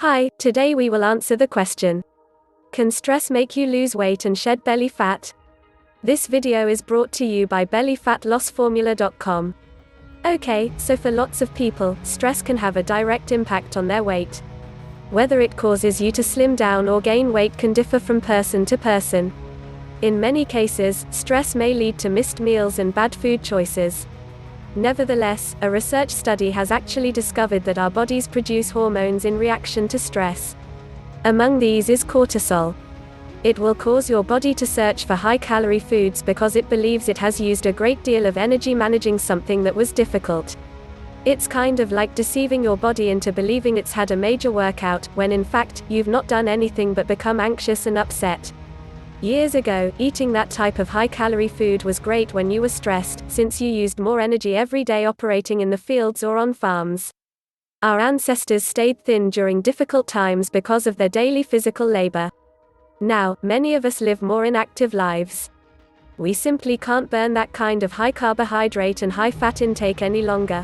Hi, today we will answer the question: can stress make you lose weight and shed belly fat? This video is brought to you by bellyfatlossformula.com. Okay, so for lots of people, stress can have a direct impact on their weight. Whether it causes you to slim down or gain weight can differ from person to person. In many cases, stress may lead to missed meals and bad food choices. Nevertheless, a research study has actually discovered that our bodies produce hormones in reaction to stress. Among these is cortisol. It will cause your body to search for high-calorie foods because it believes it has used a great deal of energy managing something that was difficult. It's kind of like deceiving your body into believing it's had a major workout, when in fact, you've not done anything but become anxious and upset. Years ago, eating that type of high-calorie food was great when you were stressed, since you used more energy every day operating in the fields or on farms. Our ancestors stayed thin during difficult times because of their daily physical labor. Now, many of us live more inactive lives. We simply can't burn that kind of high carbohydrate and high fat intake any longer.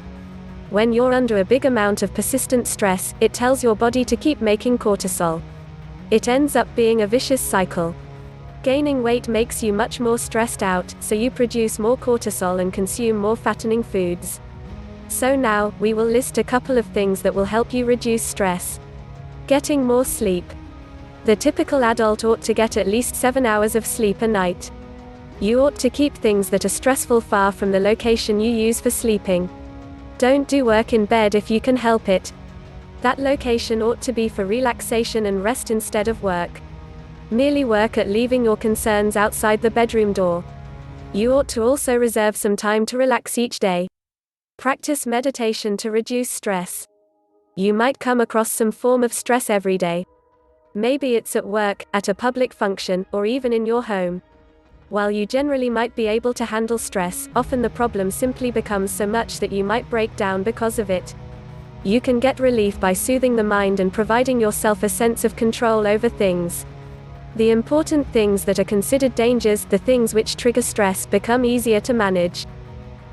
When you're under a big amount of persistent stress, it tells your body to keep making cortisol. It ends up being a vicious cycle. Gaining weight makes you much more stressed out, so you produce more cortisol and consume more fattening foods. So now, we will list a couple of things that will help you reduce stress. Getting more sleep. The typical adult ought to get at least 7 hours of sleep a night. You ought to keep things that are stressful far from the location you use for sleeping. Don't do work in bed if you can help it. That location ought to be for relaxation and rest instead of work. Merely work at leaving your concerns outside the bedroom door. You ought to also reserve some time to relax each day. Practice meditation to reduce stress. You might come across some form of stress every day. Maybe it's at work, at a public function, or even in your home. While you generally might be able to handle stress, often the problem simply becomes so much that you might break down because of it. You can get relief by soothing the mind and providing yourself a sense of control over things. The important things that are considered dangers, the things which trigger stress, become easier to manage.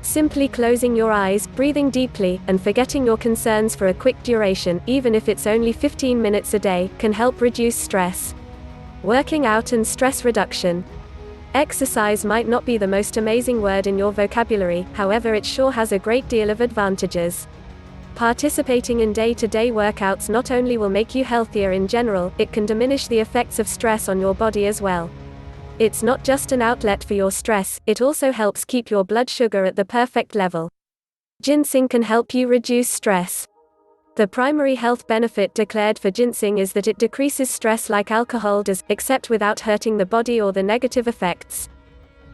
Simply closing your eyes, breathing deeply, and forgetting your concerns for a quick duration, even if it's only 15 minutes a day, can help reduce stress. Working out and stress reduction. Exercise might not be the most amazing word in your vocabulary, however it sure has a great deal of advantages. Participating in day-to-day workouts not only will make you healthier in general, it can diminish the effects of stress on your body as well. It's not just an outlet for your stress, it also helps keep your blood sugar at the perfect level. Ginseng can help you reduce stress. The primary health benefit declared for ginseng is that it decreases stress like alcohol does, except without hurting the body or the negative effects.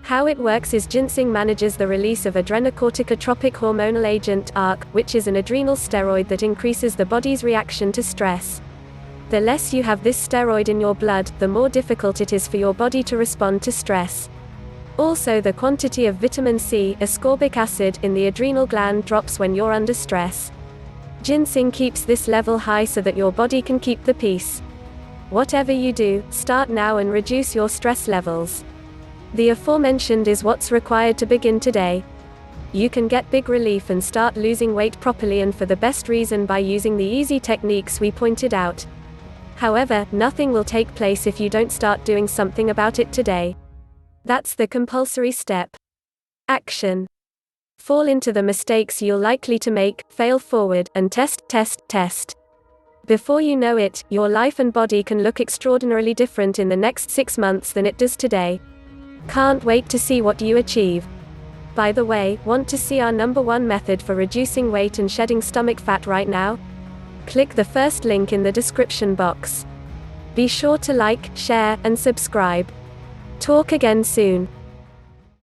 How it works is ginseng manages the release of adrenocorticotropic hormonal agent ARC, which is an adrenal steroid that increases the body's reaction to stress. The less you have this steroid in your blood, the more difficult it is for your body to respond to stress. Also, the quantity of vitamin C, ascorbic acid, in the adrenal gland drops when you're under stress. Ginseng keeps this level high so that your body can keep the peace. Whatever you do, start now and reduce your stress levels. The aforementioned is what's required to begin today. You can get big relief and start losing weight properly and for the best reason by using the easy techniques we pointed out. However, nothing will take place if you don't start doing something about it today. That's the compulsory step. Action. Fall into the mistakes you're likely to make, fail forward, and test. Before you know it, your life and body can look extraordinarily different in the next 6 months than it does today. Can't wait to see what you achieve. By the way, want to see our #1 method for reducing weight and shedding stomach fat right now? Click the first link in the description box. Be sure to like, share, and subscribe. Talk again soon.